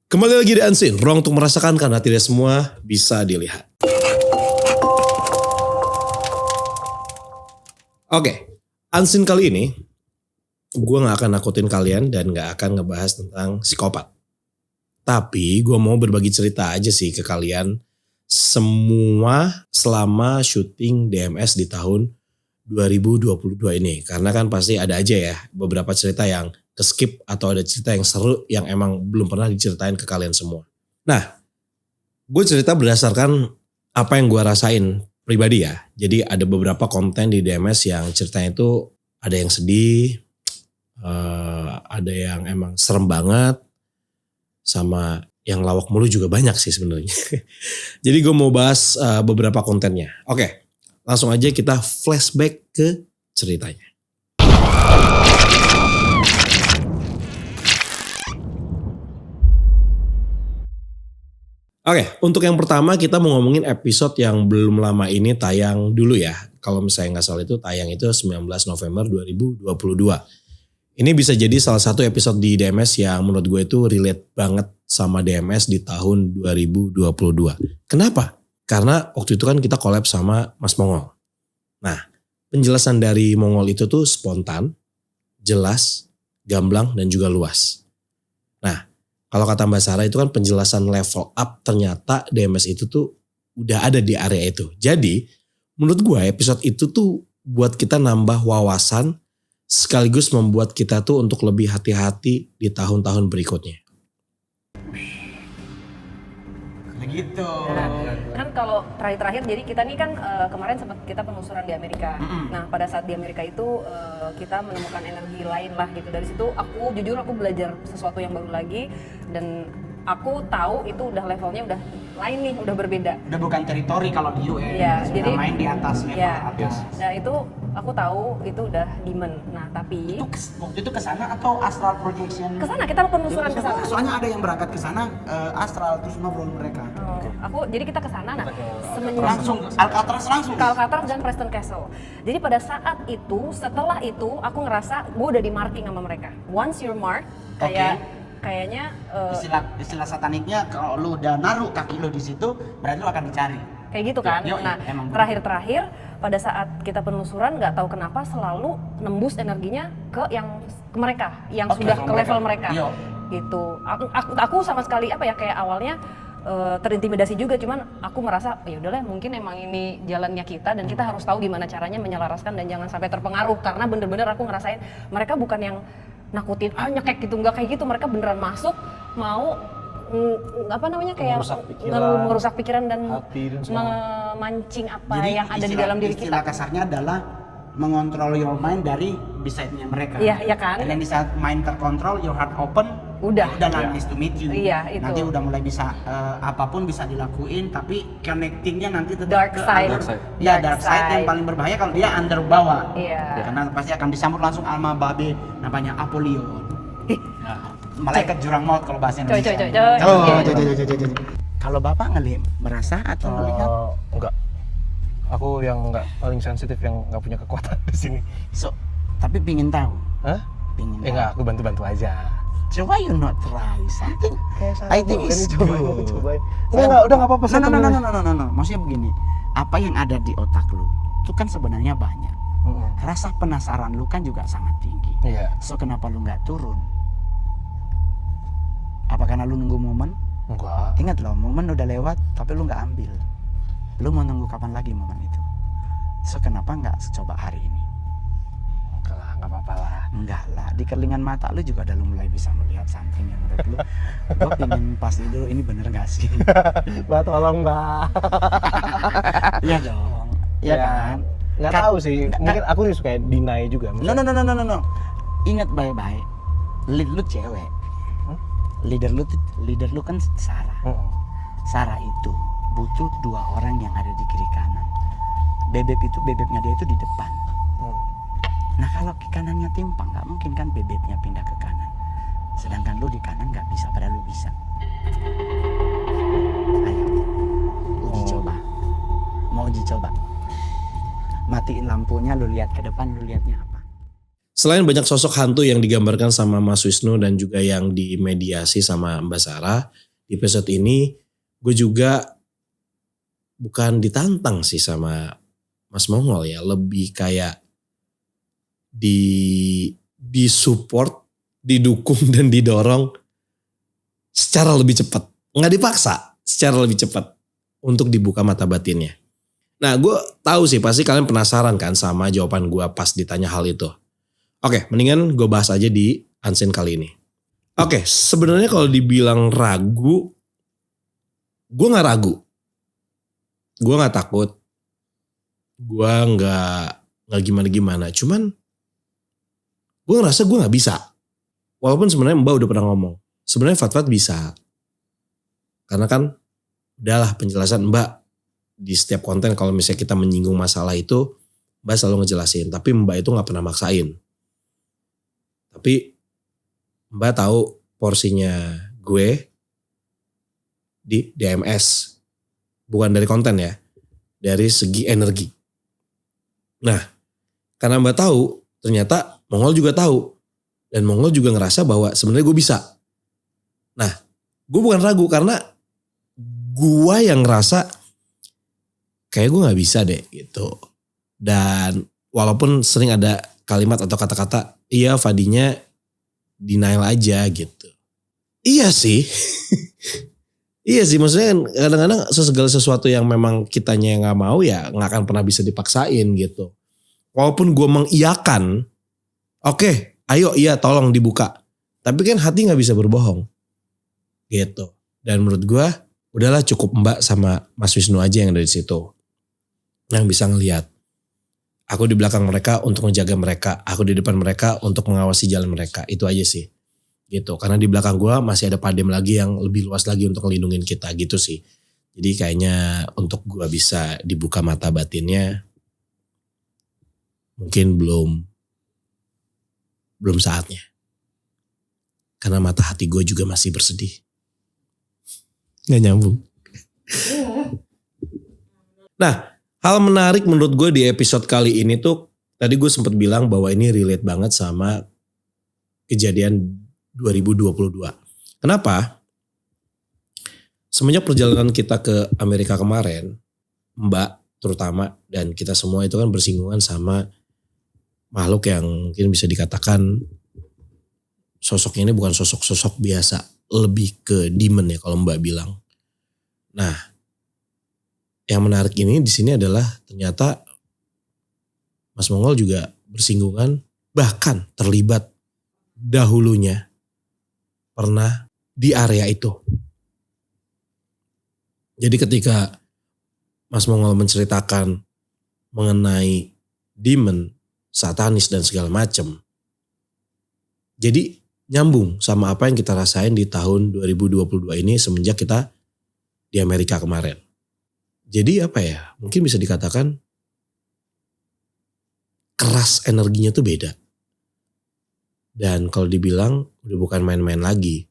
Kembali lagi di Unseen, ruang untuk merasakan karena tidak semua bisa dilihat. Oke, Unseen kali ini gue gak akan nakutin kalian dan gak akan ngebahas tentang psikopat. Tapi gue mau berbagi cerita aja sih ke kalian semua selama syuting DMS di tahun 2022 ini. Karena kan pasti ada aja ya beberapa cerita yang ke-skip atau ada cerita yang seru yang emang belum pernah diceritain ke kalian semua. Nah, gue cerita berdasarkan apa yang gue rasain pribadi ya. Jadi ada beberapa konten di DMS yang ceritanya itu ada yang sedih, ada yang emang serem banget, sama yang lawak mulu juga banyak sih sebenarnya. Jadi gue mau bahas beberapa kontennya. Oke, langsung aja kita flashback ke ceritanya. Oke, untuk yang pertama kita mau ngomongin episode yang belum lama ini tayang dulu ya. Kalau misalnya nggak salah itu tayang itu 19 November 2022. Ini bisa jadi salah satu episode di DMS yang menurut gue itu relate banget sama DMS di tahun 2022. Kenapa? Karena waktu itu kan kita collab sama Mas Mongol. Nah, penjelasan dari Mongol itu tuh spontan, jelas, gamblang, dan juga luas. Nah, kalau kata Mbak Sarah itu kan penjelasan level up ternyata DMS itu tuh udah ada di area itu. Jadi menurut gue episode itu tuh buat kita nambah wawasan sekaligus membuat kita tuh untuk lebih hati-hati di tahun-tahun berikutnya. Gitu. Nah, kan kalau terakhir jadi kita nih kan kemarin sempat kita penelusuran di Amerika. Nah pada saat di Amerika itu kita menemukan energi lain lah gitu. Dari situ aku jujur belajar sesuatu yang baru lagi dan aku tahu itu udah levelnya udah lain nih, udah berbeda. Udah bukan teritori kalau di UN. Iya, jadi main di atas level atas. Nah itu aku tahu itu udah demon. Nah tapi waktu itu kesana atau astral projection? Kesana kita penelusuran kesana. Soalnya ada yang berangkat kesana astral terus ngobrol mereka. Aku jadi kita kesana. Nah langsung Alcatraz langsung. Ke Alcatraz dan Preston Castle. Jadi pada saat itu setelah itu aku ngerasa gue udah di marking sama mereka. Once you're marked kayaknya istilah sataniknya kalau lu udah naruh kaki lu di situ berarti lu akan dicari. Kayak gitu kan. Nah, terakhir pada saat kita penelusuran nggak tahu kenapa selalu nembus energinya ke mereka yang sudah ke level mereka. Gitu. Aku sama sekali kayak awalnya terintimidasi juga, cuman aku merasa ya udahlah mungkin emang ini jalannya kita dan kita harus tahu gimana caranya menyelaraskan dan jangan sampai terpengaruh karena bener-bener aku ngerasain mereka bukan yang nakutin nyekek gitu, nggak kayak gitu, mereka beneran masuk mau kayak merusak pikiran dan memancing apa jadi, yang ada di dalam diri kita. Istilah kasarnya adalah mengontrol your mind dari beside-nya mereka. Iya kan. Dan di saat mind terkontrol, your heart open, udah nice to meet you. Iya, itu. Nanti udah mulai bisa apapun bisa dilakuin, tapi connectingnya nanti tetap dark side. Dark side yang paling berbahaya kalau dia under bawah. Iya. Karena pasti akan disambut langsung alma babe namanya Apollyon. Malaikat jurang maut kalau bahasa Indonesia. Kalau Bapak merasa atau melihat? Enggak. Aku yang nggak paling sensitif, yang nggak punya kekuatan di sini. Tapi pingin tahu. Hah? Pingin. Enggak, aku bantu-bantu aja. Coba you not try something. I think it's good. Cobain. Enggak, udah nggak apa-apa. No. Maksudnya begini, apa yang ada di otak lu itu kan sebenarnya banyak. Rasa penasaran lu kan juga sangat tinggi. Iya. So kenapa lu nggak turun? Apa karena lu nunggu momen? Enggak. Ingat loh, momen udah lewat tapi lu nggak ambil. Lu mau nunggu kapan lagi momen itu? So kenapa nggak coba hari ini? Enggak lah, nggak apa-apa lah. Enggak lah, di kerlingan mata lu juga udah lu mulai bisa melihat something yang menurut lu. Gue pengen pasti dulu ini bener gak sih? Mbak tolong mbak. Iya dong. Iya kan? Nggak tahu sih, mungkin aku suka deny juga. No. Ingat baik-baik. Lead lu cewek. Leader lu kan Sarah. Sarah itu butuh dua orang yang ada di kiri kanan. Bebeknya dia itu di depan. Nah kalau ke kanannya timpang, nggak mungkin kan bebeknya pindah ke kanan. Sedangkan lu di kanan nggak bisa, padahal lu bisa. Ayo, uji coba. Mau uji coba? Matiin lampunya, lu lihat ke depan, lu lihatnya apa? Selain banyak sosok hantu yang digambarkan sama Mas Wisnu dan juga yang dimediasi sama Mbak Sarah, di episode ini gue juga bukan ditantang sih sama Mas Mongol ya, lebih kayak disupport, didukung dan didorong secara lebih cepat. Nggak dipaksa, secara lebih cepat untuk dibuka mata batinnya. Nah gue tahu sih pasti kalian penasaran kan sama jawaban gue pas ditanya hal itu. Oke, mendingan gue bahas aja di Unseen kali ini. Oke, sebenarnya kalau dibilang ragu, gue gak ragu. Gue gak takut. Gue gak gimana-gimana. Cuman gue ngerasa gue gak bisa. Walaupun sebenarnya Mbak udah pernah ngomong. Sebenarnya Fatfat bisa. Karena kan udahlah penjelasan Mbak di setiap konten kalau misalnya kita menyinggung masalah itu, Mbak selalu ngejelasin. Tapi Mbak itu gak pernah maksain. Tapi Mbak tahu porsinya gue di DMS. Bukan dari konten ya. Dari segi energi. Nah, karena Mbak tahu, ternyata Mongol juga tahu. Dan Mongol juga ngerasa bahwa sebenarnya gue bisa. Nah, gue bukan ragu karena gue yang ngerasa kayak gue gak bisa deh gitu. Dan walaupun sering ada kalimat atau kata-kata, iya Fadinya denial aja gitu. Iya sih. Iya sih, maksudnya kadang-kadang segala sesuatu yang memang kitanya yang gak mau ya gak akan pernah bisa dipaksain gitu. Walaupun gue mengiyakan, oke, ayo iya tolong dibuka. Tapi kan hati gak bisa berbohong gitu. Dan menurut gue udahlah cukup Mbak sama Mas Wisnu aja yang ada di situ. Yang bisa ngelihat. Aku di belakang mereka untuk menjaga mereka. Aku di depan mereka untuk mengawasi jalan mereka. Itu aja sih. Gitu. Karena di belakang gue masih ada Padem lagi yang lebih luas lagi untuk ngelindungin kita. Gitu sih. Jadi kayaknya untuk gue bisa dibuka mata batinnya. Mungkin belum saatnya. Karena mata hati gue juga masih bersedih. Gak nyambung. Nah. Hal menarik menurut gue di episode kali ini tuh, tadi gue sempat bilang bahwa ini relate banget sama kejadian 2022. Kenapa? Semenjak perjalanan kita ke Amerika kemarin, Mbak terutama dan kita semua itu kan bersinggungan sama makhluk yang mungkin bisa dikatakan sosoknya ini bukan sosok-sosok biasa, lebih ke demon ya kalau Mbak bilang. Nah, yang menarik ini di sini adalah ternyata Mas Mongol juga bersinggungan bahkan terlibat dahulunya pernah di area itu. Jadi ketika Mas Mongol menceritakan mengenai demon, satanis dan segala macam, jadi nyambung sama apa yang kita rasain di tahun 2022 ini semenjak kita di Amerika kemarin. Jadi apa ya, mungkin bisa dikatakan keras energinya tuh beda. Dan kalau dibilang udah bukan main-main lagi.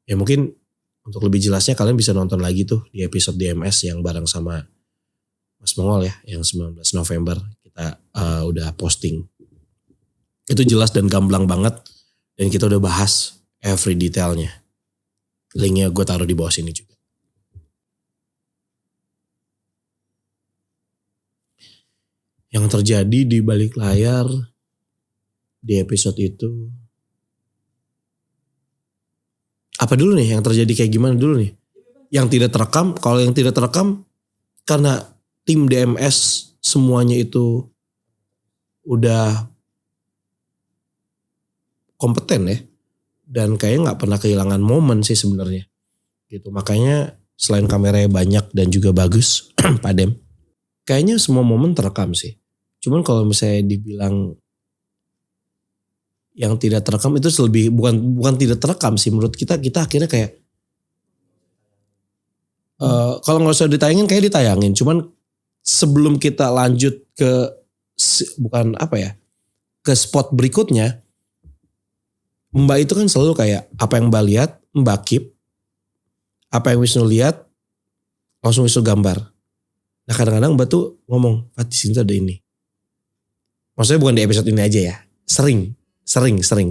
Ya mungkin untuk lebih jelasnya kalian bisa nonton lagi tuh di episode DMS yang bareng sama Mas Mongol ya. Yang 19 November kita udah posting. Itu jelas dan gamblang banget. Dan kita udah bahas every detailnya. Linknya gue taruh di bawah sini juga. Yang terjadi di balik layar di episode itu. Apa dulu nih yang terjadi kayak gimana dulu nih? Yang tidak terekam, kalau yang tidak terekam karena tim DMS semuanya itu udah kompeten ya. Dan kayaknya gak pernah kehilangan momen sih sebenarnya. Gitu. Makanya selain kameranya banyak dan juga bagus, Padem. Kayaknya semua momen terekam sih. Cuman kalau misalnya dibilang yang tidak terekam itu lebih bukan tidak terekam sih menurut kita akhirnya kayak kalau nggak usah ditayangin kayak ditayangin. Cuman sebelum kita lanjut ke bukan apa ya ke spot berikutnya, Mbak itu kan selalu kayak apa yang Mbak lihat Mbak keep, apa yang Wisnu lihat langsung Wisnu gambar. Nah kadang-kadang Mbak tuh ngomong, Fat di sini tuh ada ini. Maksudnya bukan di episode ini aja ya. Sering.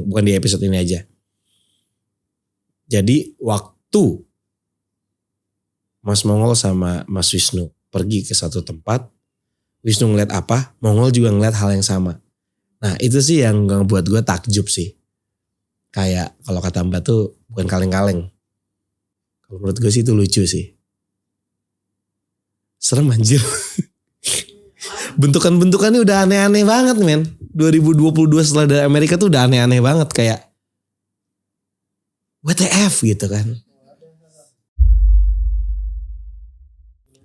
Bukan di episode ini aja. Jadi waktu Mas Mongol sama Mas Wisnu pergi ke satu tempat, Wisnu ngeliat apa, Mongol juga ngeliat hal yang sama. Nah itu sih yang buat gue takjub sih. Kayak kalau kata Mbak tuh bukan kaleng-kaleng. Kalau menurut gue sih itu lucu sih. Serem anjir. Bentukan-bentukannya udah aneh-aneh banget men. 2022 setelah dari Amerika tuh udah aneh-aneh banget. Kayak WTF gitu kan.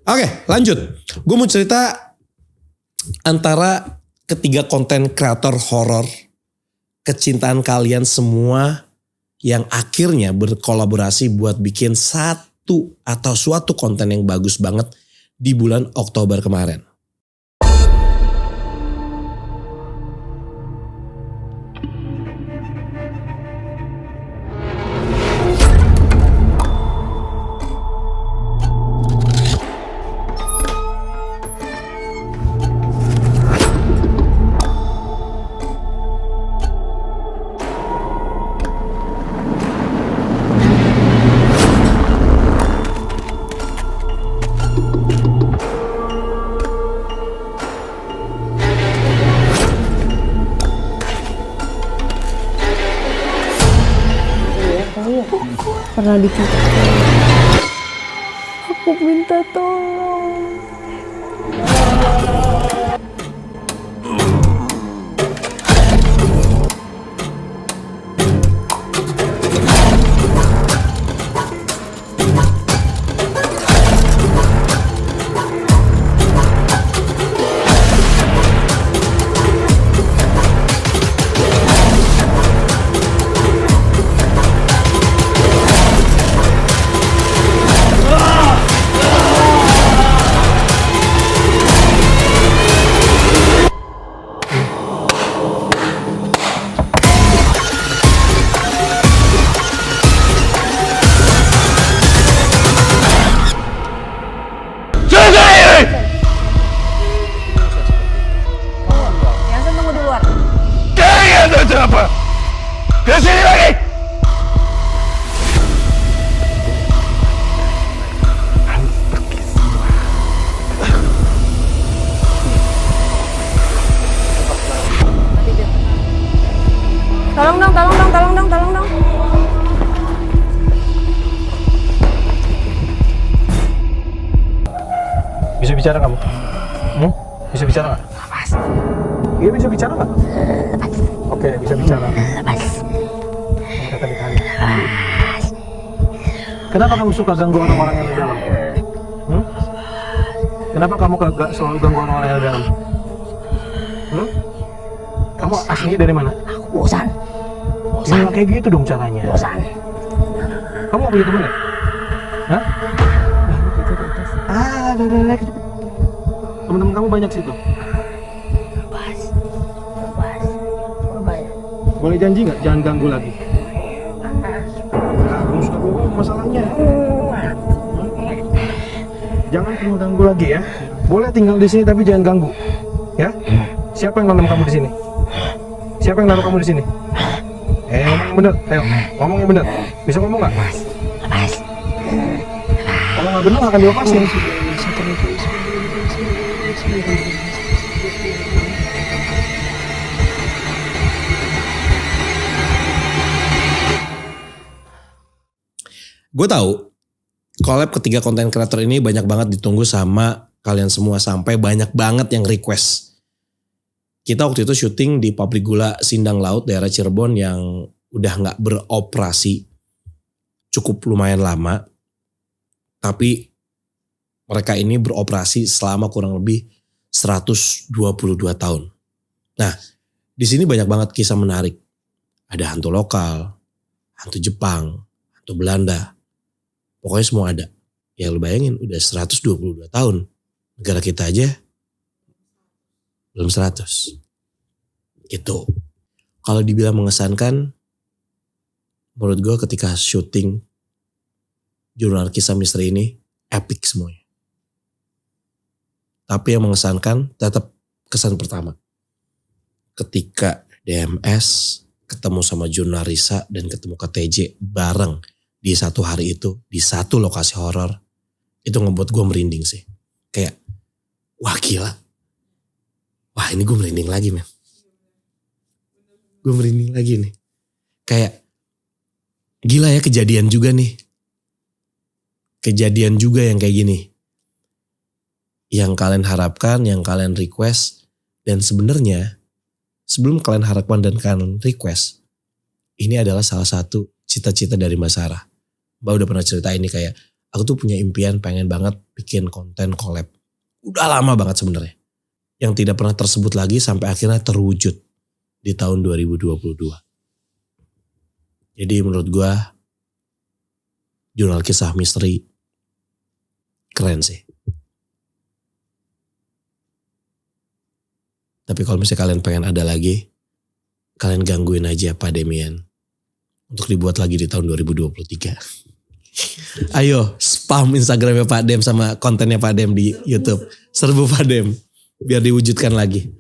Oke lanjut. Gue mau cerita antara ketiga konten kreator horor kecintaan kalian semua yang akhirnya berkolaborasi buat bikin satu atau suatu konten yang bagus banget di bulan Oktober kemarin. Pernah dikasih. Aku minta tolong. Yang tunggu di luar. Kalian itu apa? Kesini lagi! Tolong dong. Bisa bicara kamu? Bisa bicara nggak? Iya bisa bicara nggak? Oke, bisa bicara. Kata ditanya. Kenapa kamu suka ganggu orang-orang yang di dalam? Kenapa kamu gak selalu ganggu orang-orang yang di dalam? Kamu aslinya dari mana? Bosan. Ya nggak kayak gitu dong caranya. Bosan. Kamu gak punya temen ya? Hah? Ada. Temen-temen kamu banyak situ. Bebas. Boleh janji nggak jangan ganggu lagi? Kamu suka bohong masalahnya. Jangan kamu ganggu lagi ya. Boleh tinggal di sini tapi jangan ganggu. Ya? Siapa yang nanam kamu di sini? Siapa yang naruh kamu di sini? Ngomong yang bener. Ayo, ngomong yang bener. Bisa ngomong nggak? Kalau nggak bener akan dilepasin. Gue tahu collab ketiga konten kreator ini banyak banget ditunggu sama kalian semua, sampai banyak banget yang request. Kita waktu itu syuting di pabrik gula Sindang Laut daerah Cirebon yang udah gak beroperasi cukup lumayan lama. Tapi mereka ini beroperasi selama kurang lebih 122 tahun. Nah, di sini banyak banget kisah menarik. Ada hantu lokal, hantu Jepang, hantu Belanda. Pokoknya semua ada. Ya lu bayangin udah 122 tahun. Negara kita aja belum 100. Gitu. Kalau dibilang mengesankan, menurut gue ketika syuting jurnal kisah misteri ini epic semuanya. Tapi yang mengesankan tetap kesan pertama. Ketika DMS, ketemu sama Jurnal Risa, dan ketemu KTJ bareng di satu hari itu, di satu lokasi horor. Itu ngebuat gue merinding sih. Kayak, wah gila. Wah ini gue merinding lagi men. Gue merinding lagi nih. Kayak, gila ya kejadian juga nih. Kejadian juga yang kayak gini. Yang kalian harapkan, yang kalian request. Dan sebenarnya sebelum kalian harapkan dan kalian request, ini adalah salah satu cita-cita dari Mbak Sarah. Mbak udah pernah cerita ini kayak, aku tuh punya impian pengen banget bikin konten collab. Udah lama banget sebenarnya. Yang tidak pernah tersebut lagi sampai akhirnya terwujud di tahun 2022. Jadi menurut gue, Jurnal Kisah Misteri keren sih. Tapi kalau misalnya kalian pengen ada lagi, kalian gangguin aja Pak Demian. Untuk dibuat lagi di tahun 2023. Ayo spam Instagramnya Pak Dem sama kontennya Pak Dem di YouTube. Serbu Pak Dem. Biar diwujudkan lagi.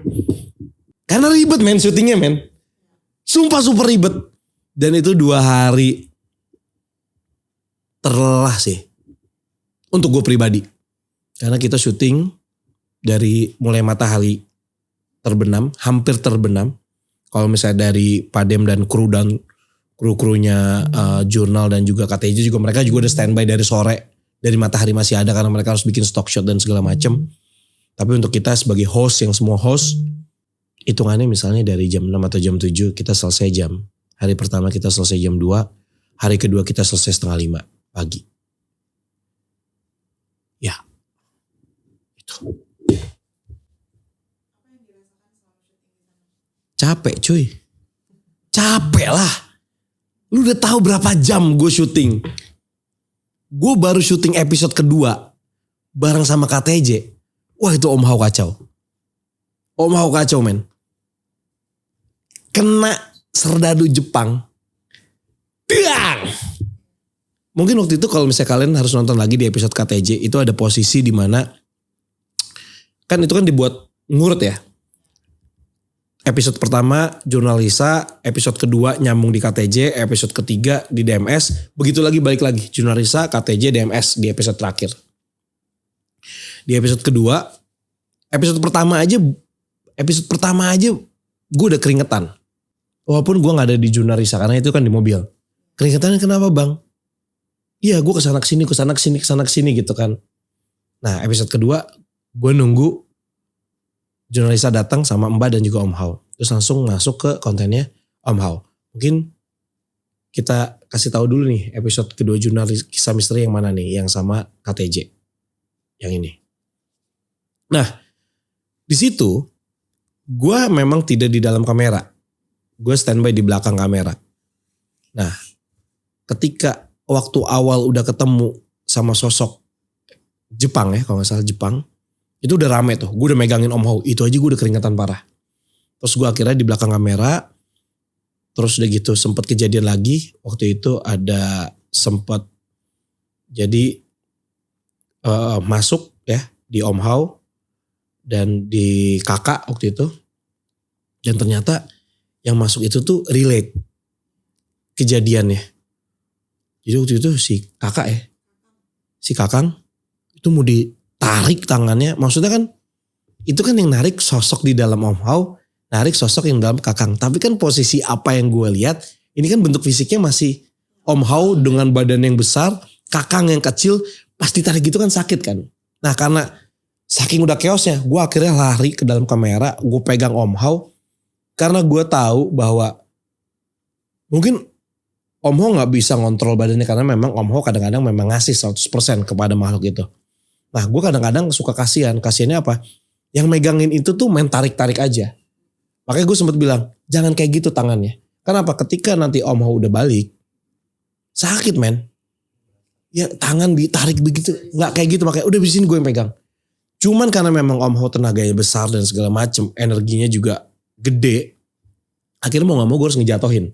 Karena ribet men syutingnya men. Sumpah super ribet. Dan itu 2 hari terlelah sih. Untuk gue pribadi. Karena kita syuting dari mulai matahari terbenam, hampir terbenam. Kalau misalnya dari Padem dan kru-krunya Jurnal dan juga KTJ juga mereka juga udah standby dari sore. Dari matahari masih ada karena mereka harus bikin stock shot dan segala macem. Tapi untuk kita sebagai host yang semua host, hitungannya misalnya dari jam 6 atau jam 7 kita selesai jam. Hari pertama kita selesai jam 2, hari kedua kita selesai setengah 5 pagi. Ya, itu. Capek cuy. Capek lah. Lu udah tahu berapa jam gue syuting. Gue baru syuting episode kedua. Bareng sama KTJ. Wah itu Om Hao kacau. Om Hao kacau men. Kena serdadu Jepang. Diang. Mungkin waktu itu kalau misalnya kalian harus nonton lagi di episode KTJ. Itu ada posisi di mana. Kan itu kan dibuat ngurut ya. Episode pertama Jurnal Risa, episode kedua nyambung di KTJ, episode ketiga di DMS, begitu lagi balik lagi Jurnal Risa, KTJ, DMS di episode terakhir. Di episode kedua, episode pertama aja gue udah keringetan. Walaupun gue gak ada di Jurnal Risa karena itu kan di mobil. Keringetannya kenapa bang? Iya gue kesana kesini gitu kan. Nah episode kedua gue nunggu Jurnal Risa datang sama Mbak dan juga Om Hao. Terus langsung masuk ke kontennya Om Hao. Mungkin kita kasih tahu dulu nih episode kedua Jurnal Kisah Misteri yang mana nih? Yang sama KTJ. Yang ini. Nah di situ gue memang tidak di dalam kamera. Gue standby di belakang kamera. Nah ketika waktu awal udah ketemu sama sosok Jepang ya kalau gak salah Jepang. Itu udah rame tuh, gue udah megangin Om Hao, itu aja gue udah keringetan parah. Terus gue akhirnya di belakang kamera, terus udah gitu sempat kejadian lagi, waktu itu ada sempat jadi masuk ya di Om Hao dan di kakak waktu itu. Dan ternyata yang masuk itu tuh relate kejadiannya. Jadi waktu itu si kakang itu mau ditarik tangannya, maksudnya kan itu kan yang narik sosok di dalam Om Hao, narik sosok yang dalam kakang. Tapi kan posisi apa yang gue lihat, ini kan bentuk fisiknya masih Om Hao dengan badan yang besar, kakang yang kecil, pasti tarik gitu kan sakit kan. Nah karena saking udah chaosnya, gue akhirnya lari ke dalam kamera, gue pegang Om Hao, karena gue tahu bahwa mungkin Om Hao gak bisa ngontrol badannya, karena memang Om Hao kadang-kadang memang ngasih 100% kepada makhluk itu. Nah gue kadang-kadang suka kasihannya apa? Yang megangin itu tuh main tarik-tarik aja. Makanya gue sempat bilang, jangan kayak gitu tangannya. Kenapa? Ketika nanti Om Hao udah balik, sakit men. Ya tangan ditarik begitu, nggak kayak gitu, makanya udah di sini gue yang pegang. Cuman karena memang Om Hao tenaganya besar dan segala macem, energinya juga gede, akhirnya mau nggak mau gue harus ngejatohin.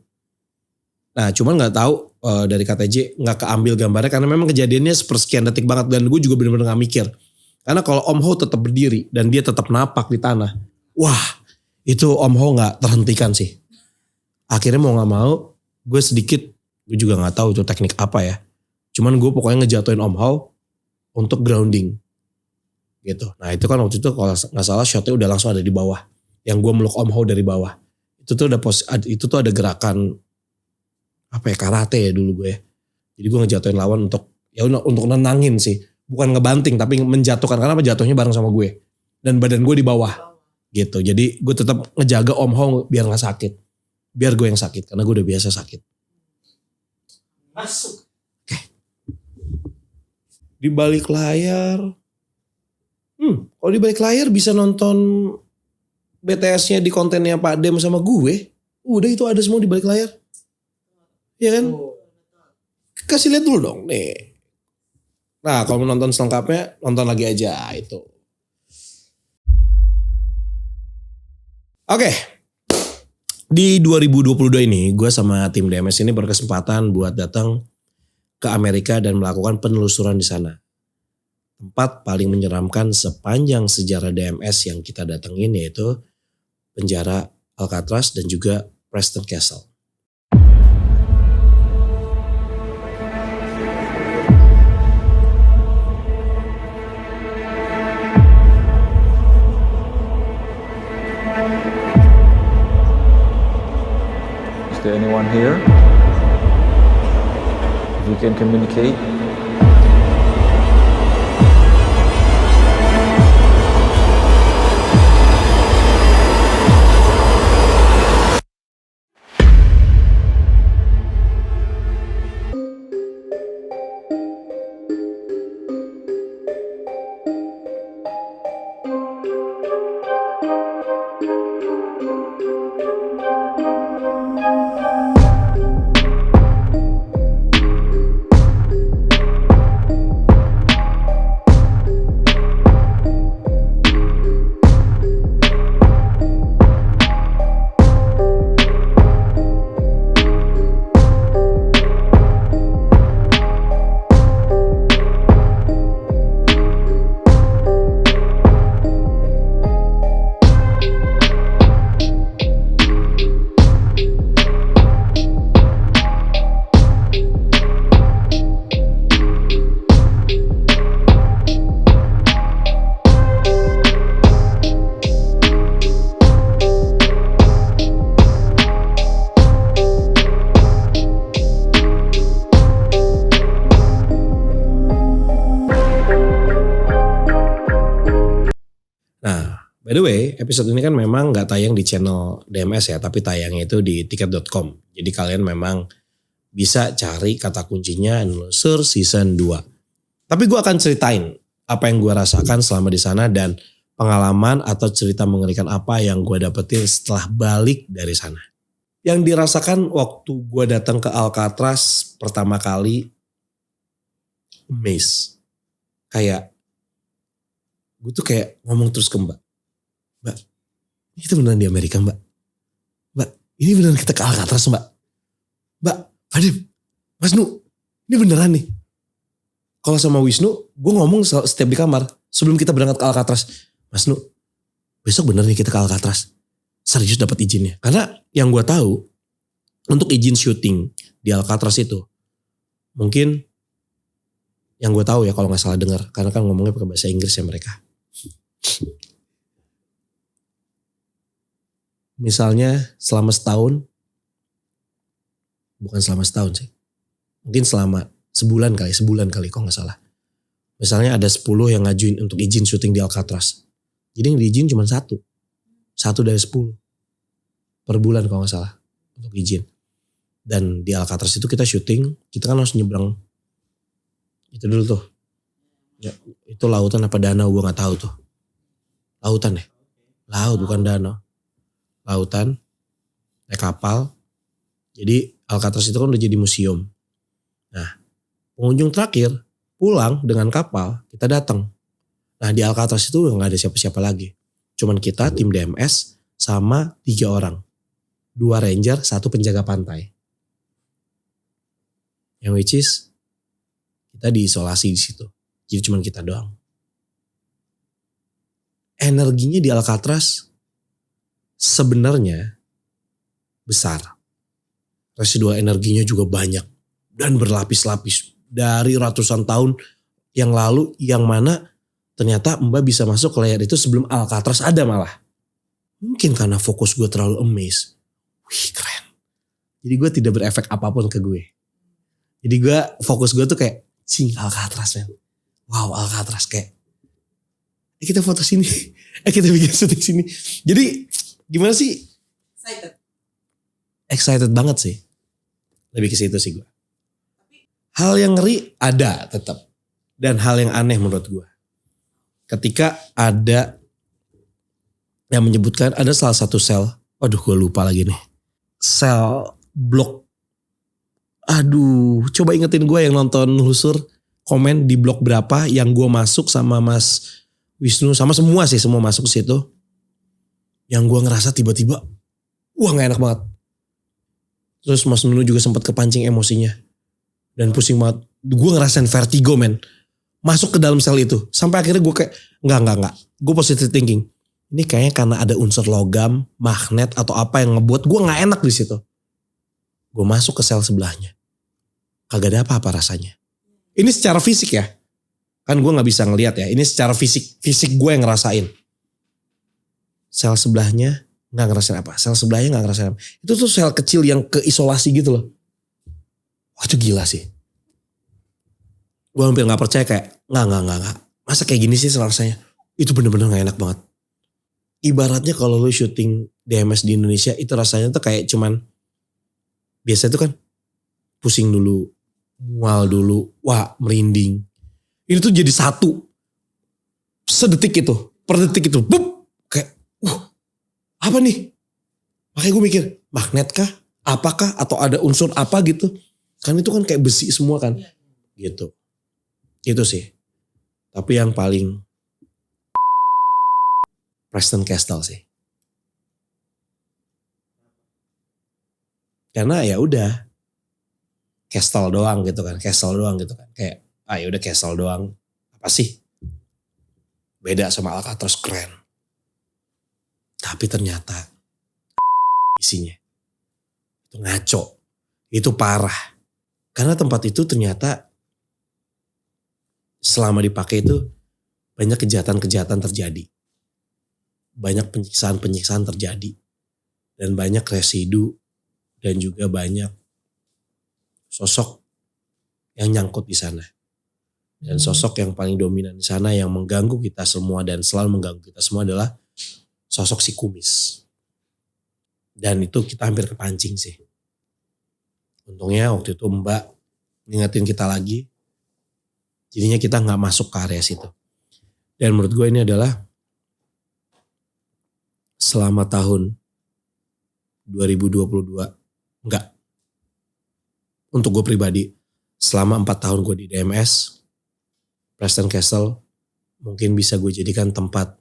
Nah cuman nggak tahu dari KTJ nggak keambil gambarnya karena memang kejadiannya sepersekian detik banget, dan gue juga benar-benar nggak mikir. Karena kalau Om Hao tetap berdiri dan dia tetap napak di tanah, wah itu Om Hao nggak terhentikan sih. Akhirnya mau gak mau gue sedikit, gue juga gak tahu itu teknik apa ya. Cuman gue pokoknya ngejatuhin Om Hao untuk grounding gitu. Nah itu kan waktu itu kalau gak salah shotnya udah langsung ada di bawah. Yang gue meluk Om Hao dari bawah. Itu tuh ada gerakan apa ya, karate ya dulu gue ya. Jadi gue ngejatuhin lawan untuk nenangin sih. Bukan ngebanting tapi menjatuhkan, karena jatuhnya bareng sama gue. Dan badan gue di bawah gitu. Jadi gue tetap ngejaga Om Hao biar gak sakit. Biar gue yang sakit karena gue udah biasa sakit. Masuk. Oke. Di balik layar. Kalau di balik layar bisa nonton BTS-nya di kontennya Pak Dem sama gue. Udah itu ada semua di balik layar. Iya kan? Kasih lihat dulu dong nih. Nah kalau mau nonton selengkapnya nonton lagi aja itu. Oke. Di 2022 ini gue sama tim DMS ini berkesempatan buat datang ke Amerika dan melakukan penelusuran di sana. Tempat paling menyeramkan sepanjang sejarah DMS yang kita datengin yaitu penjara Alcatraz dan juga Preston Castle. Is there anyone here? If you can communicate. By the way, episode ini kan memang gak tayang di channel DMS ya, tapi tayangnya itu di tiket.com. Jadi kalian memang bisa cari kata kuncinya Nelusur Season 2. Tapi gue akan ceritain apa yang gue rasakan selama di sana dan pengalaman atau cerita mengerikan apa yang gue dapetin setelah balik dari sana. Yang dirasakan waktu gue datang ke Alcatraz pertama kali, amazed. Kayak, gue tuh kayak ngomong terus ke Mbak. Mbak, ini kita beneran di Amerika Mbak. Mbak, ini beneran kita ke Alcatraz Mbak. Mbak, Fadim, Mas Nu, ini beneran nih. Kalau sama Wisnu, gue ngomong setiap di kamar. Sebelum kita berangkat ke Alcatraz. Mas Nu, besok bener nih kita ke Alcatraz. Serius dapat izinnya. Karena yang gue tahu, untuk izin syuting di Alcatraz itu, mungkin yang gue tahu ya kalau gak salah dengar. Karena kan ngomongnya pakai bahasa Inggris ya mereka. Misalnya selama setahun, bukan selama setahun sih, mungkin selama sebulan kali kalau gak salah. Misalnya ada 10 yang ngajuin untuk izin syuting di Alcatraz. Jadi yang diizin cuma 1 dari 10 per bulan kalau gak salah untuk izin. Dan di Alcatraz itu kita syuting, kita kan harus nyebrang itu dulu tuh. Ya, itu lautan apa danau gue gak tahu tuh. Lautan ya? Laut bukan danau. Lautan, naik kapal. Jadi Alcatraz itu kan udah jadi museum. Nah, pengunjung terakhir pulang dengan kapal, kita datang. Nah di Alcatraz itu udah gak ada siapa-siapa lagi. Cuman kita tim DMS sama 3 orang. 2 ranger, 1 penjaga pantai. Yang which is kita diisolasi di situ. Jadi cuman kita doang. Energinya di Alcatraz sebenarnya besar. residual energinya juga banyak dan berlapis-lapis dari ratusan tahun yang lalu, yang mana ternyata Mbak bisa masuk ke layar itu sebelum Alcatraz ada malah. Mungkin karena fokus gue terlalu amazed. Wih keren. Jadi gue tidak berefek apapun ke gue. Jadi gue fokus gue tuh kayak Alcatraz men. Wow Alcatraz kayak. Kita foto sini. Kita bikin syuting sini. Jadi gimana sih? Excited banget sih. Lebih ke situ sih gue. Hal yang ngeri ada tetap. Dan hal yang aneh menurut gue. Ketika ada yang menyebutkan ada salah satu sel. Aduh gue lupa lagi nih. Sel blok. Aduh coba ingetin gue yang nonton Husur. Komen di blok berapa yang gue masuk sama Mas Wisnu. Sama semua sih, semua masuk ke situ. Yang gue ngerasa tiba-tiba. Wah gak enak banget. Terus Mas Nunu juga sempat kepancing emosinya. Dan pusing banget. Gue ngerasain vertigo men. Masuk ke dalam sel itu. Sampai akhirnya gue kayak. Enggak. Gue positive thinking. Ini kayaknya karena ada unsur logam, magnet atau apa yang ngebuat gue gak enak di situ. Gue masuk ke sel sebelahnya. Kagak ada apa-apa rasanya. Ini secara fisik ya. Kan gue gak bisa ngelihat ya. Ini secara fisik gue yang ngerasain. Sel sebelahnya gak ngerasain apa. Sel sebelahnya gak ngerasain apa. Itu tuh sel kecil yang keisolasi gitu loh. Wah itu gila sih. Gue hampir gak percaya kayak. Gak. Masa kayak gini sih rasanya. Itu bener-bener gak enak banget. Ibaratnya kalau lu syuting DMS di Indonesia. Itu rasanya tuh kayak cuman. Biasa itu kan. Pusing dulu. Mual dulu. Wah merinding. Ini tuh jadi satu. Sedetik itu. Per detik itu. Bup. Kayak. Apa nih? Makanya gue mikir. Magnet kah? Apakah? Atau ada unsur apa gitu. Kan itu kan kayak besi semua kan. Gitu. Itu sih. Tapi yang paling. Preston Castle sih. Karena ya udah. Castle doang gitu kan. Kayak. Ya udah Castle doang. Apa sih? Beda sama Alcatraz keren. Tapi ternyata isinya itu ngaco. Itu parah. Karena tempat itu ternyata selama dipakai itu banyak kejahatan-kejahatan terjadi. Banyak penyiksaan-penyiksaan terjadi. Dan banyak residu dan juga banyak sosok yang nyangkut di sana. Dan sosok yang paling dominan di sana yang mengganggu kita semua dan selalu mengganggu kita semua adalah sosok si Kumis. Dan itu kita hampir kepancing sih. Untungnya waktu itu Mbak ngingetin kita lagi. Jadinya kita gak masuk ke area situ. Dan menurut gue ini adalah selama tahun 2022. Enggak. Untuk gue pribadi. Selama 4 tahun gue di DMS. Preston Castle mungkin bisa gue jadikan tempat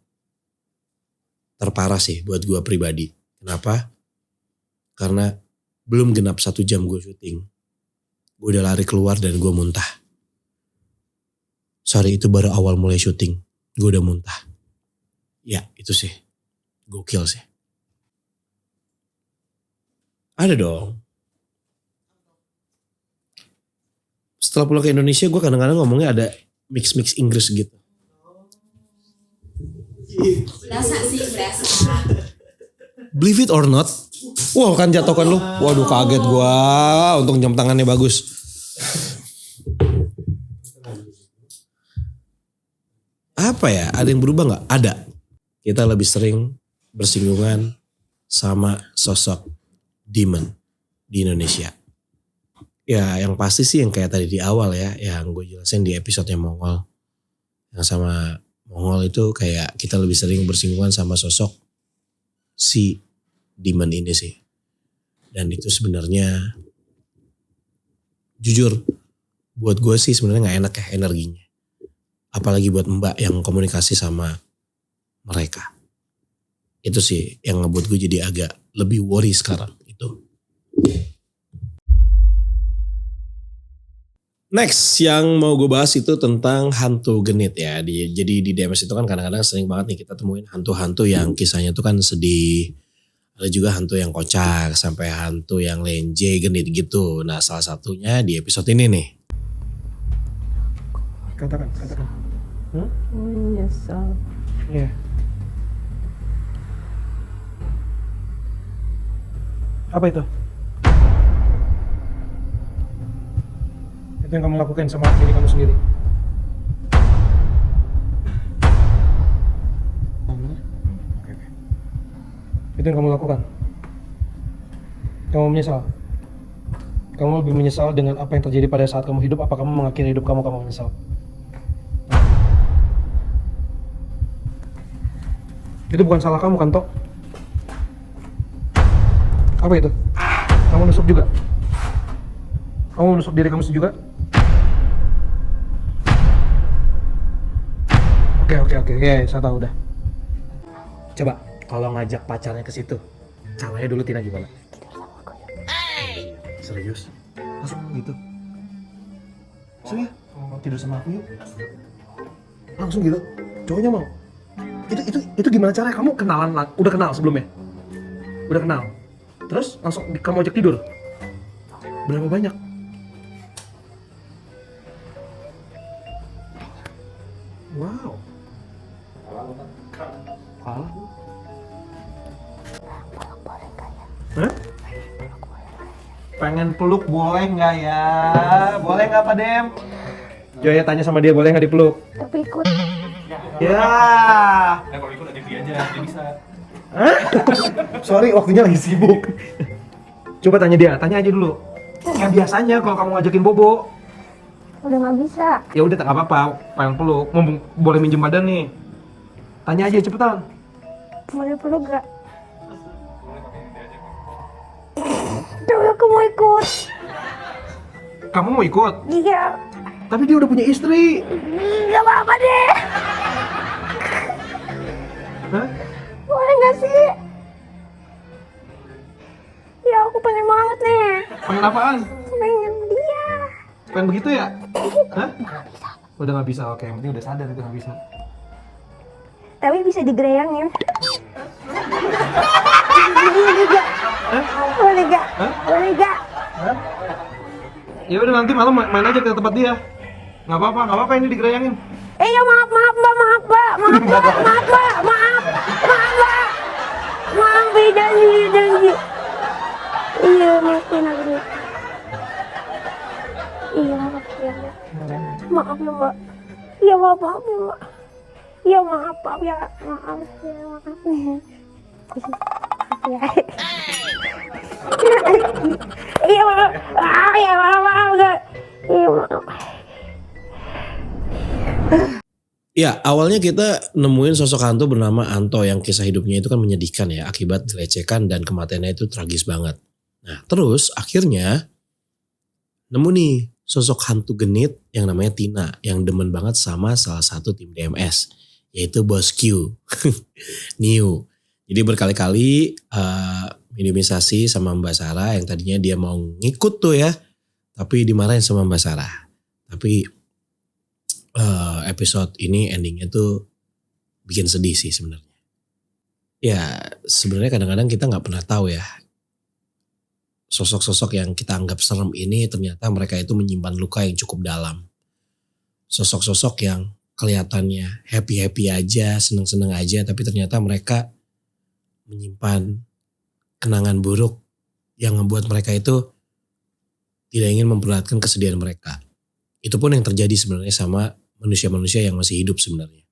terparah sih buat gue pribadi. Kenapa? Karena belum genap 1 jam gue syuting. Gue udah lari keluar dan gue muntah. Sorry itu baru awal mulai syuting. Gue udah muntah. Ya itu sih. Gokil sih. Ada dong. Setelah pulang ke Indonesia gue kadang-kadang ngomongnya ada mix Inggris gitu. Berasa sih, berasa. Believe it or not. Wah kan jatuhkan lu. Waduh kaget gue. Untung jam tangannya bagus. Apa ya? Ada yang berubah gak? Ada. Kita lebih sering bersinggungan sama sosok demon di Indonesia. Ya yang pasti sih yang kayak tadi di awal ya. Yang gue jelasin di episode Mongol. Yang sama Mongol itu kayak kita lebih sering bersinggungan sama sosok si demon ini sih. Dan itu sebenarnya jujur buat gue sih sebenarnya gak enak ya energinya. Apalagi buat Mbak yang komunikasi sama mereka. Itu sih yang ngebuat gue jadi agak lebih worry sekarang itu. Next yang mau gue bahas itu tentang hantu genit ya. Jadi di DMS itu kan kadang-kadang sering banget nih kita temuin hantu-hantu yang kisahnya itu kan sedih. Ada juga hantu yang kocak sampai hantu yang lenje genit gitu. Nah salah satunya di episode ini nih. Katakan. Menyesal. Iya. Apa itu? Itu yang kamu lakukan sama diri kamu sendiri. Itu yang kamu lakukan. Kamu menyesal. Kamu lebih menyesal dengan apa yang terjadi pada saat kamu hidup. Apa kamu mengakhiri hidup kamu menyesal? Itu bukan salah kamu kan, Tok? Apa itu? Kamu nusuk juga? Kamu nusuk diri kamu juga? Oke. Ya, saya tahu udah. Coba, kalau ngajak pacarnya ke situ, caranya dulu Tina gimana? Serius? Langsung gitu? Serius? Tidur sama aku yuk? Langsung gitu? Cowoknya mau? Itu gimana caranya? Kamu kenalan, udah kenal sebelumnya? Udah kenal? Terus langsung kamu ajak tidur? Berapa banyak? Wow. Kalah? Hah? Pengen peluk boleh nggak ya? Boleh nggak Pak Dem? Joya tanya sama dia boleh nggak dipeluk? Tapi ikut. Ya. Kalau ikut ada dia aja, dia bisa. Hah? Sorry, waktunya lagi sibuk. Coba tanya dia, tanya aja dulu. Kayak biasanya kalau kamu ngajakin Bobo. Udah nggak bisa. Ya udah tak apa-apa, pengen peluk. Mumpung boleh minjem badan nih. Tanya aja cepetan. Boleh peluk gak? Tapi aku mau ikut. Kamu mau ikut? Iya. Tapi dia udah punya istri. Gak apa-apa deh. Hah? Boleh gak sih? Ya aku pengen banget nih. Pengen apaan? Pengen dia. Pengen begitu ya? Hah? Udah nggak bisa, oke. Yang penting udah sadar itu nggak bisa. Tapi bisa digereyangin. Boleh gak? Boleh gak? Ya udah nanti malam main aja ke tempat dia. Nggak apa-apa ini digerayangin. Ya maaf mbak. Maaf janji. Iya maafin aku nih. Iya maaf ya mbak. Maaf ya mbak. Iya maaf ya mbak. Iya maaf ya. Maaf ya. Iya maaf. Ya maaf enggak. Iya maaf. Ya awalnya kita nemuin sosok hantu bernama Anto yang kisah hidupnya itu kan menyedihkan ya. Akibat dilecehkan dan kematiannya itu tragis banget. Nah terus akhirnya nemu nih sosok hantu genit yang namanya Tina. Yang demen banget sama salah satu tim DMS. Yaitu Bos Q. New. Jadi berkali-kali minimalisasi sama Mbak Sarah yang tadinya dia mau ngikut tuh ya. Tapi dimarahin sama Mbak Sarah. Tapi episode ini endingnya tuh bikin sedih sih sebenarnya. Ya sebenarnya kadang-kadang kita nggak pernah tahu ya. Sosok-sosok yang kita anggap serem ini ternyata mereka itu menyimpan luka yang cukup dalam. Sosok-sosok yang kelihatannya happy-happy aja, seneng-seneng aja. Tapi ternyata mereka menyimpan kenangan buruk yang membuat mereka itu tidak ingin memperlihatkan kesedihan mereka. Itu pun yang terjadi sebenarnya sama manusia-manusia yang masih hidup sebenarnya.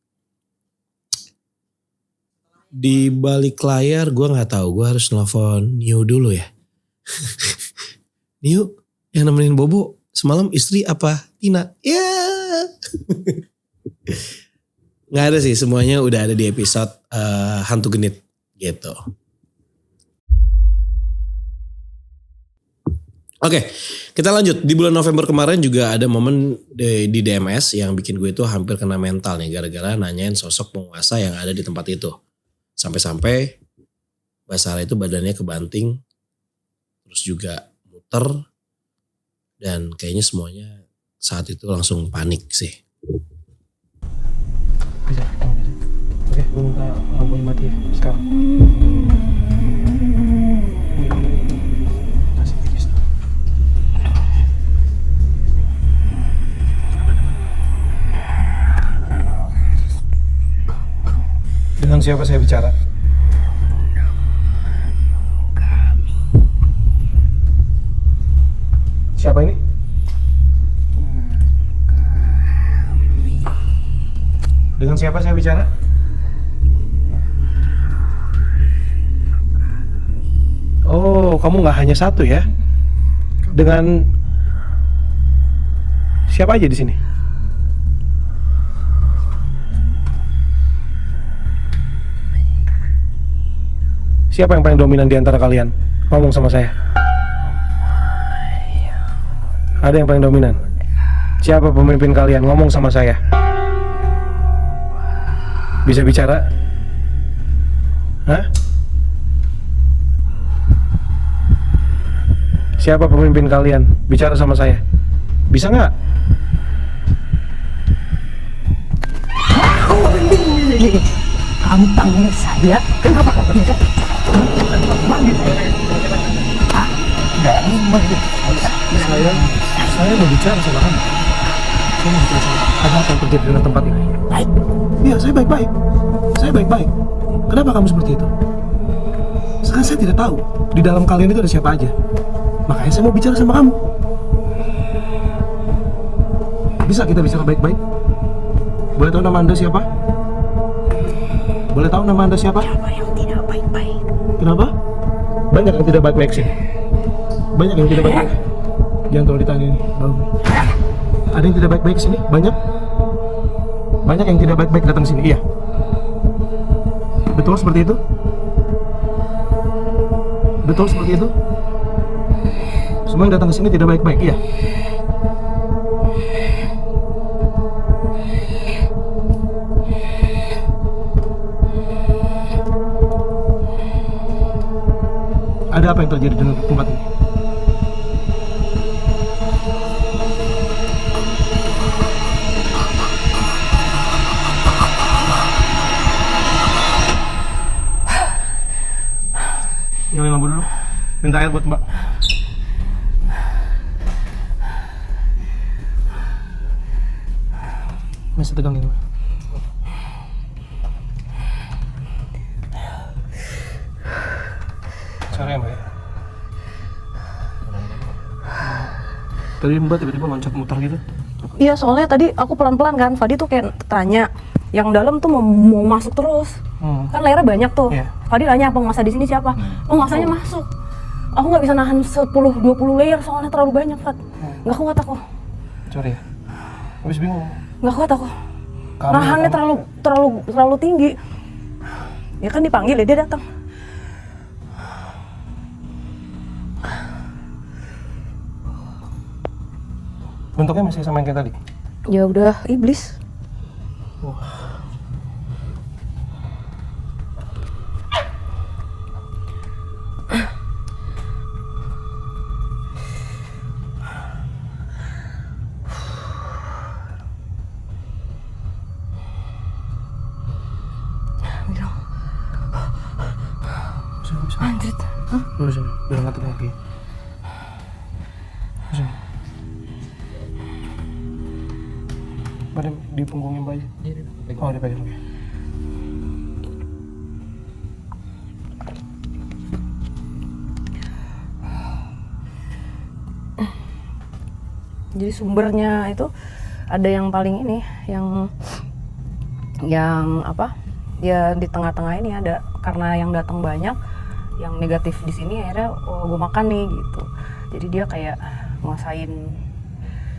Di balik layar gue gak tahu, gue harus nelfon New dulu ya. New yang nemenin Bobo semalam istri apa Tina? Ya. Gak ada sih, semuanya udah ada di episode Hantu Genit gitu. Oke, kita lanjut. Di bulan November kemarin juga ada momen di DMS yang bikin gue itu hampir kena mental nih. Gara-gara nanyain sosok penguasa yang ada di tempat itu. Sampai-sampai Mbak Sarah itu badannya kebanting. Terus juga muter. Dan kayaknya semuanya saat itu langsung panik sih. Bisa. Oke. Gue minta lampunya mati ya sekarang. Kasih tipis. Dengan siapa saya bicara? Siapa ini? Dengan siapa saya bicara? Oh, kamu nggak hanya satu ya? Dengan siapa aja di sini? Siapa yang paling dominan di antara kalian? Ngomong sama saya. Ada yang paling dominan? Siapa pemimpin kalian? Ngomong sama saya. Bisa bicara? Hah? Siapa pemimpin kalian? Bicara sama saya. Bisa nggak? Kamu panggil saya, kenapa kamu tidak? Saya mau bicara sama kamu. Saya mau bicara sama kamu. Ada apa yang terjadi dengan tempat ini? Baik. Iya, saya baik-baik. Saya baik-baik. Kenapa kamu seperti itu? Sekarang saya tidak tahu di dalam kalian itu ada siapa aja. Makanya saya mau bicara sama kamu. Bisa kita bicara baik-baik? Boleh tahu nama Anda siapa? Boleh tahu nama Anda siapa? Apa yang tidak baik-baik? Kenapa? Banyak yang tidak baik-baik sini. Banyak yang tidak baik-baik. Jangan terlalu ditanya ini, Bang. Ada yang tidak baik-baik sini? Banyak? Banyak yang tidak baik-baik datang sini, iya. Betul seperti itu? Betul seperti itu? Semua yang datang ke sini tidak baik-baik, iya. Ada apa yang terjadi dengan tempat ini? Nyalain lampu dulu. Minta air buat Mbak. Masih tegang ini, Mbak. Sorry ya, Mbak. Tadi Mbak tiba-tiba loncat muter gitu. Iya, soalnya tadi aku pelan-pelan kan, Fadi tuh kayak tanya, yang dalam tuh mau masuk terus. Kan layarnya banyak tuh. Iya. Fadi nanya apa masa di sini siapa? Oh, masanya masuk. Aku nggak bisa nahan 10-20 layer soalnya terlalu banyak, Fat. Nggak kuat aku. Sorry ya. Habis bingung. Nggak kuat aku. Kamu- Nahannya terlalu tinggi. Ya kan dipanggil ya, dia datang. Bentuknya masih sama yang kayak tadi. Ya udah iblis. Anjir. Dulu sini, biar nggak tegang lagi. Sini. Badan di punggungnya Mbak aja. Oh, dipegang ya. Jadi sumbernya itu ada yang paling ini, yang apa? Ya di tengah-tengah ini ada, karena yang datang banyak, yang negatif di sini akhirnya gue makan nih gitu. Jadi dia kayak nguasain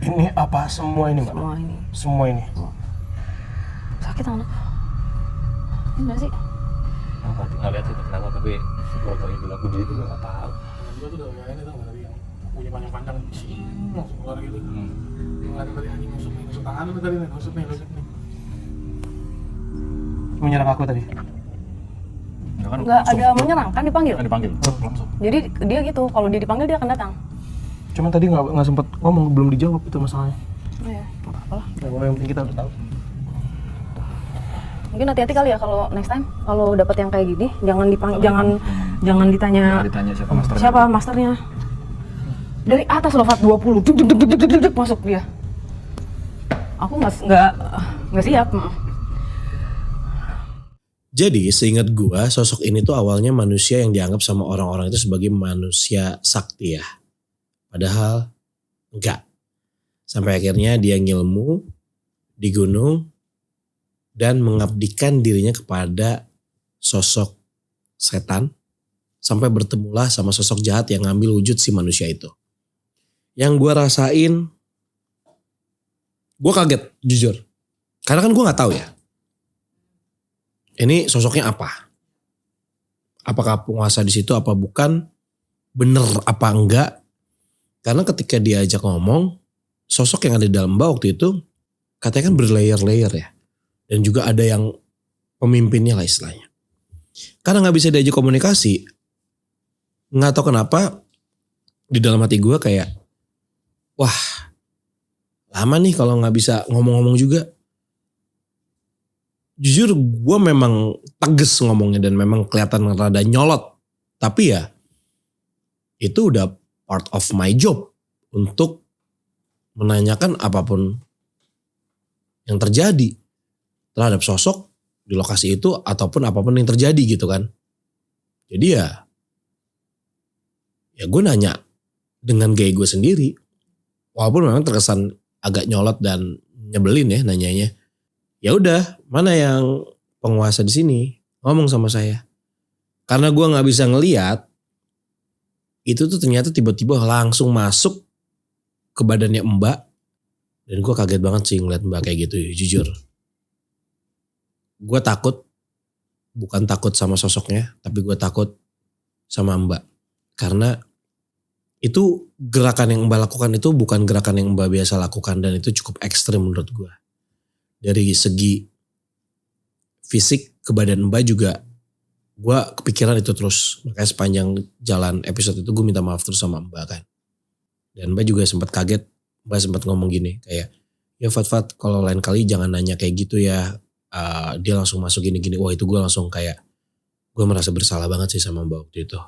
Ini apa semua ini, Mbak? semua ini. Semua ini. Sakit anak. Ini nggak sih? Aku nggak lihat itu kenapa, tapi gua kalau bilang begitu gua nggak tahu. Gua tuh udah ini tuh dari yang punya panjang-panjang sih langsung keluar gitu. Nggak ada tadi anjing nusuk tangan itu tadi nusuk nih. Menyerang aku tadi. Nggak ada menyerang kan, dipanggil. Kan dipanggil. Langsung. Jadi dia gitu, kalau dia dipanggil dia akan datang. Cuman tadi nggak sempet ngomong, belum dijawab itu masalahnya. Iya, nggak apa-apa lah. Yang penting kita udah tahu. Mungkin hati-hati kali ya kalau next time kalau dapat yang kayak gini, jangan ditanya siapa masternya. Dari atas loh, Fat, 20 duk, masuk dia. Aku nggak siap. Jadi seingat gua sosok ini tuh awalnya manusia yang dianggap sama orang-orang itu sebagai manusia sakti ya. Padahal enggak. Sampai akhirnya dia ngilmu di gunung dan mengabdikan dirinya kepada sosok setan sampai bertemulah sama sosok jahat yang ngambil wujud si manusia itu. Yang gue rasain, gue kaget jujur. Karena kan gue gak tahu ya. Ini sosoknya apa? Apakah penguasa di situ apa bukan? Bener apa enggak? Karena ketika diajak ngomong, sosok yang ada di dalam Mbak waktu itu katanya kan berlayer-layer ya. Dan juga ada yang pemimpinnya lah istilahnya. Karena gak bisa diajak komunikasi, gak tahu kenapa di dalam hati gue kayak, wah lama nih kalau gak bisa ngomong-ngomong juga. Jujur gue memang tegas ngomongnya dan memang kelihatan rada nyolot. Tapi ya itu udah part of my job untuk menanyakan apapun yang terjadi terhadap sosok di lokasi itu ataupun apapun yang terjadi gitu kan. Jadi ya gue nanya dengan gaya gue sendiri. Walaupun memang terkesan agak nyolot dan nyebelin ya nanyanya. Ya udah, mana yang penguasa di sini ngomong sama saya. Karena gue nggak bisa ngelihat, itu tuh ternyata tiba-tiba langsung masuk ke badannya Mbak. Dan gue kaget banget sih ngeliat Mbak kayak gitu ya, jujur. Gue takut, bukan takut sama sosoknya, tapi gue takut sama Mbak. Karena itu gerakan yang Mbak lakukan itu bukan gerakan yang Mbak biasa lakukan dan itu cukup ekstrim menurut gue. Dari segi fisik ke badan Mbak juga gue kepikiran itu terus. Makanya sepanjang jalan episode itu gue minta maaf terus sama Mbak kan. Dan Mbak juga sempat kaget. Mbak sempat ngomong gini kayak, ya Fat kalau lain kali jangan nanya kayak gitu ya. Dia langsung masuk gini-gini. Wah itu gue langsung kayak, gue merasa bersalah banget sih sama Mbak waktu itu.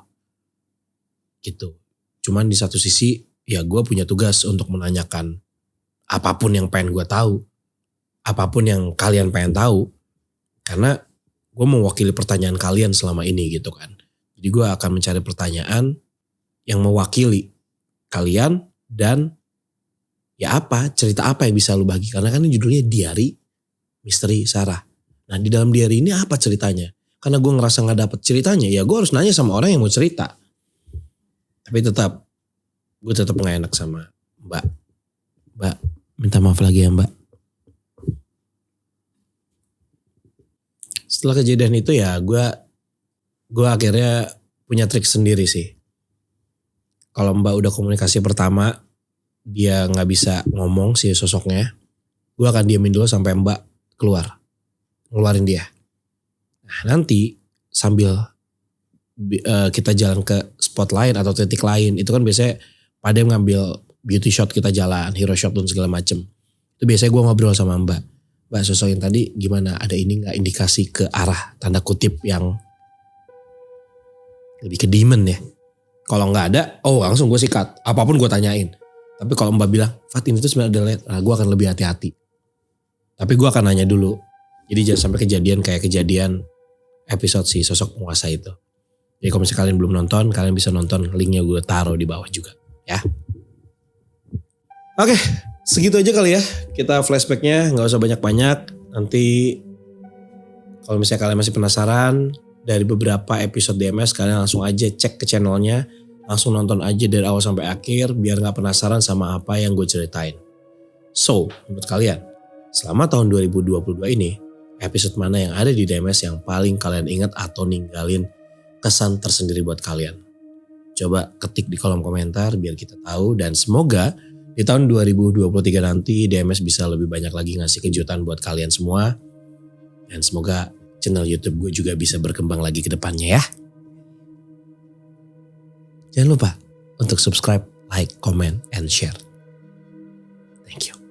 Gitu. Cuman di satu sisi ya gue punya tugas untuk menanyakan apapun yang pengen gue tahu. Apapun yang kalian pengen tahu. Karena gue mewakili pertanyaan kalian selama ini gitu kan. Jadi gue akan mencari pertanyaan yang mewakili kalian dan ya apa, cerita apa yang bisa lu bagi. Karena kan ini judulnya Diari Misteri Sarah. Nah di dalam diary ini apa ceritanya? Karena gue ngerasa gak dapet ceritanya, ya gue harus nanya sama orang yang mau cerita. Tapi tetap, gue tetap gak enak sama Mbak. Mbak, minta maaf lagi ya Mbak. Setelah kejadian itu ya gue akhirnya punya trik sendiri sih. Kalau Mbak udah komunikasi pertama, dia gak bisa ngomong si sosoknya, gue akan diamin dulu sampai Mbak ngeluarin dia. Nah nanti sambil kita jalan ke spot lain atau titik lain, itu kan biasanya pada yang ngambil beauty shot kita jalan, hero shot dan segala macem. Itu biasanya gue ngobrol sama Mbak sosok yang tadi gimana, ada ini gak indikasi ke arah tanda kutip yang lebih ke demon ya. Kalau gak ada, langsung gue sikat, apapun gue tanyain. Tapi kalau Mbak bilang, Fat ini tuh sebenarnya ada lihat, nah gue akan lebih hati-hati. Tapi gue akan nanya dulu. Jadi jangan sampai kejadian kayak kejadian episode si sosok penguasa itu. Jadi kalau misalnya kalian belum nonton, kalian bisa nonton, linknya gue taruh di bawah juga ya. Oke, segitu aja kali ya. Kita flashbacknya gak usah banyak-banyak. Nanti kalau misalnya kalian masih penasaran dari beberapa episode DMS, kalian langsung aja cek ke channelnya. Langsung nonton aja dari awal sampai akhir biar gak penasaran sama apa yang gue ceritain. So, menurut kalian, selama tahun 2022 ini, episode mana yang ada di DMS yang paling kalian ingat atau ninggalin kesan tersendiri buat kalian? Coba ketik di kolom komentar biar kita tahu, dan semoga di tahun 2023 nanti DMS bisa lebih banyak lagi ngasih kejutan buat kalian semua. Dan semoga channel YouTube gue juga bisa berkembang lagi ke depannya ya. Jangan lupa untuk subscribe, like, comment, and share. Thank you.